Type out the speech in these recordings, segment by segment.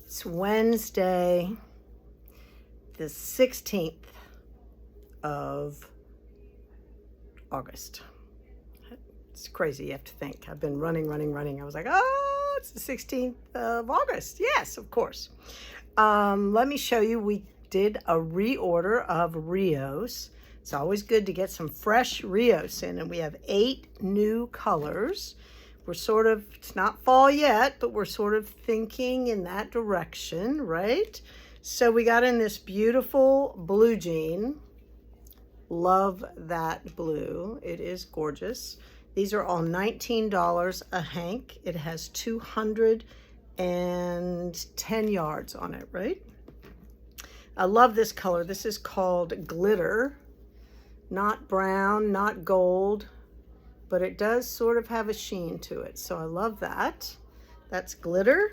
It's Wednesday, the 16th of August. It's crazy, you have to think. I've been running. I was like, oh, it's the 16th of August. Yes, of course. Let me show you, we did a reorder of Rios. It's always good to get some fresh Rios in, and we have 8 new colors. We're sort of, it's not fall yet, but we're sort of thinking in that direction, right? So we got in this beautiful blue jean. Love that blue. It is gorgeous. These are all $19 a hank. It has 210 yards on it, right? I love this color. This is called Glitter. Not brown, not gold, but it does sort of have a sheen to it. So I love that. That's Glitter.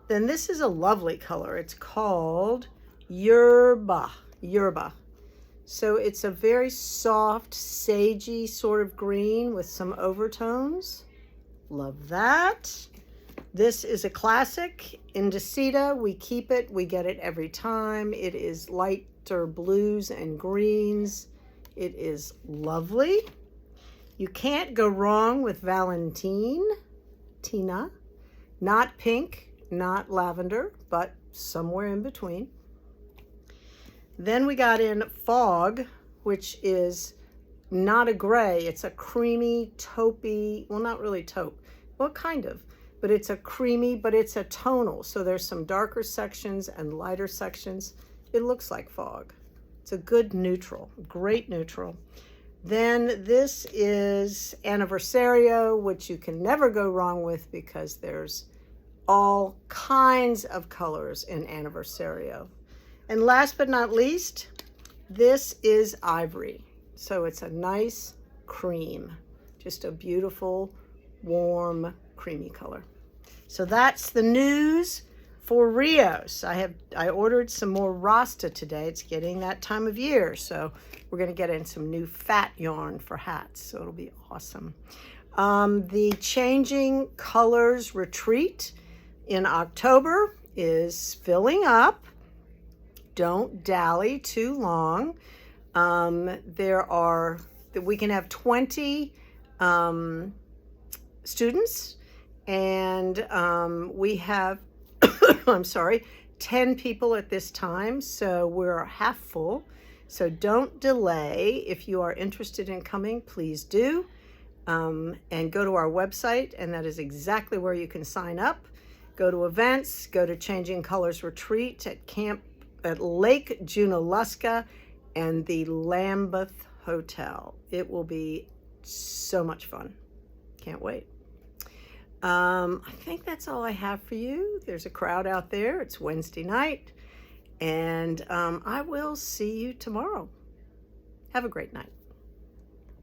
Then this is a lovely color. It's called Yerba. So it's a very soft, sagey sort of green with some overtones. Love that. This is a classic, Indecita. We keep it, we get it every time. It is lighter blues and greens. It is lovely. You can't go wrong with Tina. Not pink, not lavender, but somewhere in between. Then we got in Fog, which is not a gray. It's a creamy, taupey, well, not really taupe. Well, kind of, but it's a creamy, but it's a tonal. So there's some darker sections and lighter sections. It looks like Fog. It's a good neutral, great neutral. Then this is Anniversario, which you can never go wrong with because there's all kinds of colors in Anniversario. And last but not least, this is Ivory. So it's a nice cream, just a beautiful, warm, creamy color. So that's the news for Rios. I ordered some more Rasta today. It's getting that time of year, so we're going to get in some new fat yarn for hats, so it'll be awesome. The Changing Colors Retreat in October is filling up. Don't dally too long. We can have 20 students, and we have I'm sorry, 10 people at this time, so we're half full. So don't delay. If you are interested in coming, please do. And go to our website, and that is exactly where you can sign up. Go to events, go to Changing Colors Retreat at Lake Junaluska and the Lambeth Hotel. It will be so much fun. Can't wait. I think that's all I have for you. There's a crowd out there. It's Wednesday night, and I will see you tomorrow. Have a great night.